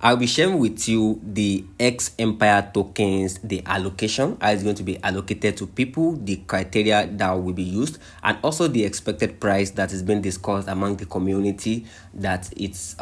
I'll be sharing with you the X Empire tokens, the allocation, how it's going to be allocated to people, the criteria that will be used, and also the expected price that is being discussed among the community, that it's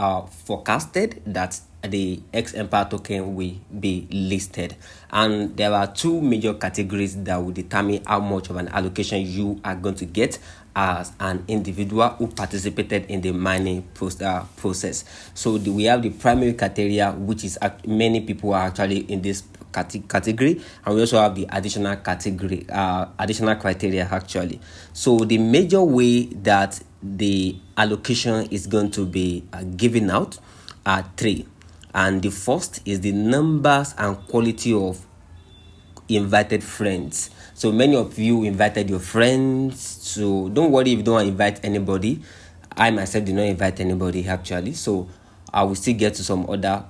forecasted that the X Empire token will be listed. And there are two major categories that will determine how much of an allocation you are going to get as an individual who participated in the mining process. So we have the primary criteria, which is many people are actually in this category, and we also have the additional category, additional criteria actually. So the major way that the allocation is going to be given out are three, and the first is the numbers and quality of invited friends. So many of you invited your friends, so don't worry if you don't invite anybody. I myself did not invite anybody actually, so I will still get to some other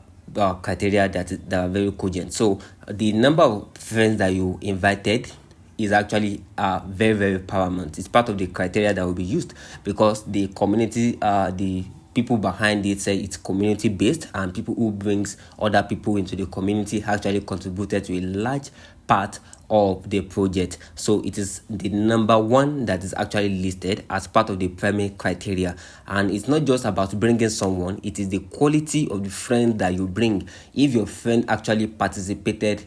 criteria that are very cogent. So the number of friends that you invited is actually very paramount. It's part of the criteria that will be used, because the community, the people behind it say it's community based, and people who brings other people into the community actually contributed to a large part of the project. So it is the number one that is actually listed as part of the primary criteria. And it's not just about bringing someone, it is the quality of the friend that you bring. If your friend actually participated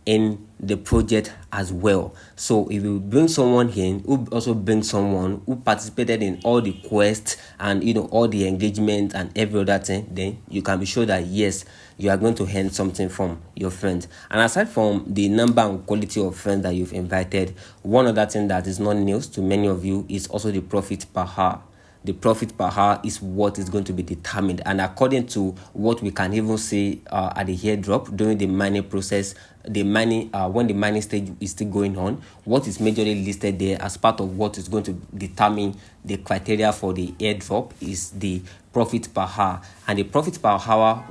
in the project as well. So if you bring someone in who also brings someone who participated in all the quests and all the engagement and every other thing, then you can be sure that yes, you are going to earn something from your friends. And aside from the number and quality of friends that you've invited, one other thing that is not news to many of you is also the profit per hour. The profit per hour is what is going to be determined, and according to what we can even see at the airdrop during the mining process, the mining when the mining stage is still going on, what is majorly listed there as part of what is going to determine the criteria for the airdrop is the profit per hour. And the profit per hour,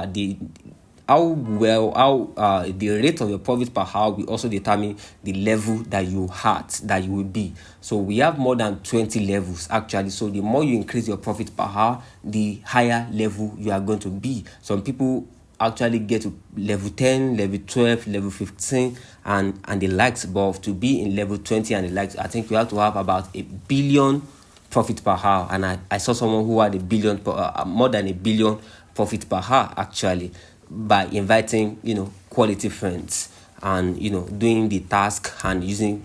the rate of your profit per hour will also determine the level that you will be. So we have more than 20 levels actually. So the more you increase your profit per hour, the higher level you are going to be. Some people actually get to level 10, level 12, level 15 and the likes. But to be in level 20 and the likes, I think you have to have about 1 billion profit per hour. And I saw someone who had more than 1 billion profit per hour actually, by inviting quality friends and doing the task and using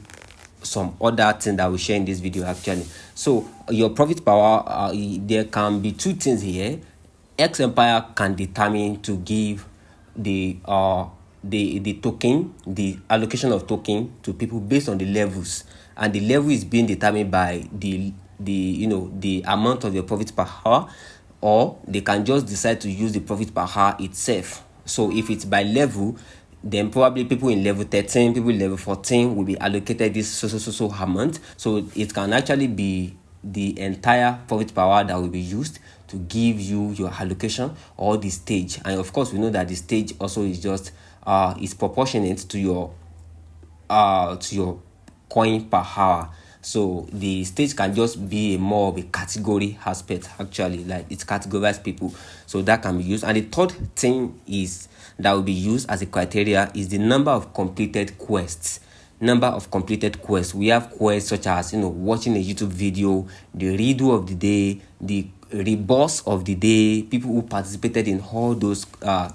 some other thing that we share in this video actually. So your profit per hour, there can be two things here. X Empire can determine to give the token, the allocation of token to people based on the levels, and the level is being determined by the amount of your profit per hour, or they can just decide to use the profit per hour itself. So if it's by level, then probably people in level 13, people in level 14 will be allocated this so amount. So it can actually be the entire profit per hour that will be used to give you your allocation, or the stage. And of course, we know that the stage also is just is proportionate to your coin per hour. So the stage can just be more of a category aspect actually, like it's categorized people. So that can be used. And the third thing is that will be used as a criteria is the number of completed quests. Number of completed quests. We have quests such as watching a YouTube video, the redo of the day, the reboss of the day, people who participated in all those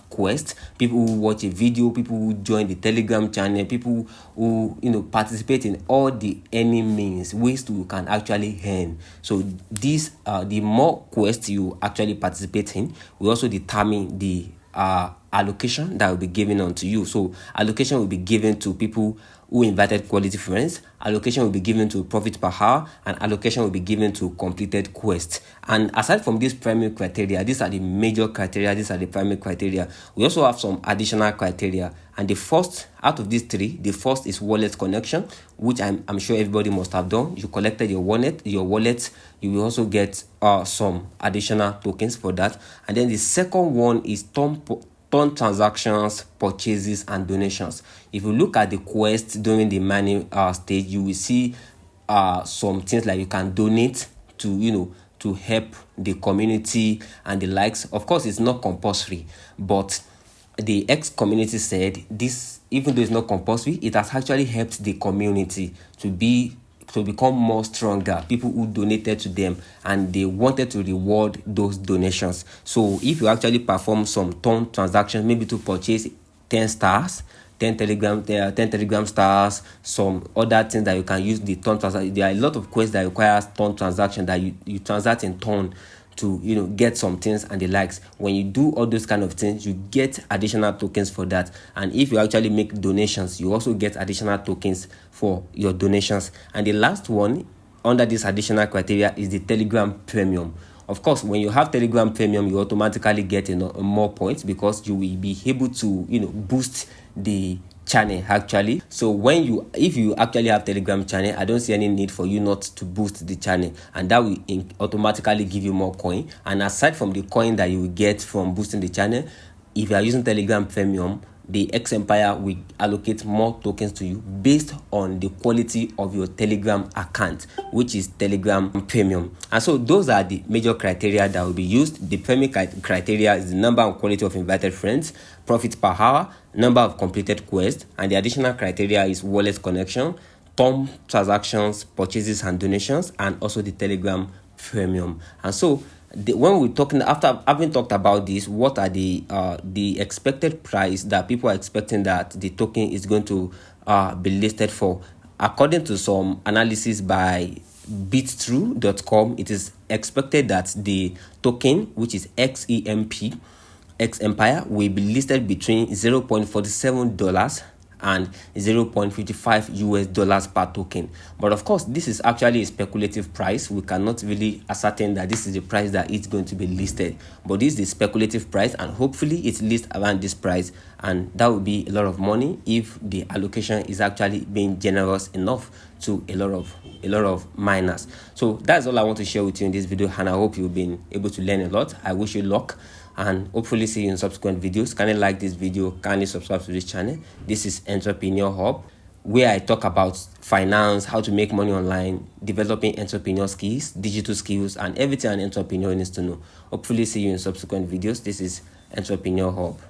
quests, people who watch a video, people who join the Telegram channel, people who participate in all the any means ways you can actually earn. So these the more quests you actually participate in will also determine the allocation that will be given onto you. So allocation will be given to people who invited quality friends, allocation will be given to profit per hour, and allocation will be given to completed quests. And aside from these primary criteria, these are the major criteria, these are the primary criteria, we also have some additional criteria. And the first out of these three, the first is wallet connection, which I'm sure everybody must have done. You collected your wallet, you will also get some additional tokens for that. And then the second one is turn transactions, purchases, and donations. If you look at the quest during the mining stage, you will see some things like you can donate to to help the community and the likes. Of course, it's not compulsory, but the X community said this, even though it's not compulsory, it has actually helped the community to become more stronger. People who donated to them and they wanted to reward those donations. So if you actually perform some ton transactions, maybe to purchase 10 stars, 10 telegram stars, some other things that you can use the ton transaction. There are a lot of quests that require ton transaction, that you transact in ton to get some things and the likes. When you do all those kind of things, you get additional tokens for that. And if you actually make donations, you also get additional tokens for your donations. And the last one under this additional criteria is the Telegram Premium. Of course, when you have Telegram Premium, you automatically get more points, because you will be able to boost the channel actually. So if you actually have Telegram channel, I don't see any need for you not to boost the channel, and that will automatically give you more coin. And aside from the coin that you will get from boosting the channel, if you are using Telegram Premium, the X Empire will allocate more tokens to you based on the quality of your Telegram account, which is Telegram Premium. And so those are the major criteria that will be used. The primary criteria is the number and quality of invited friends, profit per hour, number of completed quests, and the additional criteria is wallet connection, ton transactions, purchases and donations, and also the Telegram Premium. And so when we're talking, after having talked about this, what are the expected price that people are expecting that the token is going to be listed for? According to some analysis by bittrue.com, it is expected that the token, which is XEMP, X Empire, will be listed between $0.47 and $0.55 per token. But of course, this is actually a speculative price. We cannot really ascertain that this is the price that it's going to be listed, but this is the speculative price, and hopefully it's listed around this price, and that will be a lot of money if the allocation is actually being generous enough to a lot of miners. So that's all I want to share with you in this video, and I hope you've been able to learn a lot. I wish you luck, and hopefully see you in subsequent videos. Kindly like this video, kindly subscribe to this channel. This is Entrepreneur Hub, where I talk about finance, how to make money online, developing entrepreneur skills, digital skills, and everything an entrepreneur needs to know. Hopefully see you in subsequent videos. This is Entrepreneur Hub.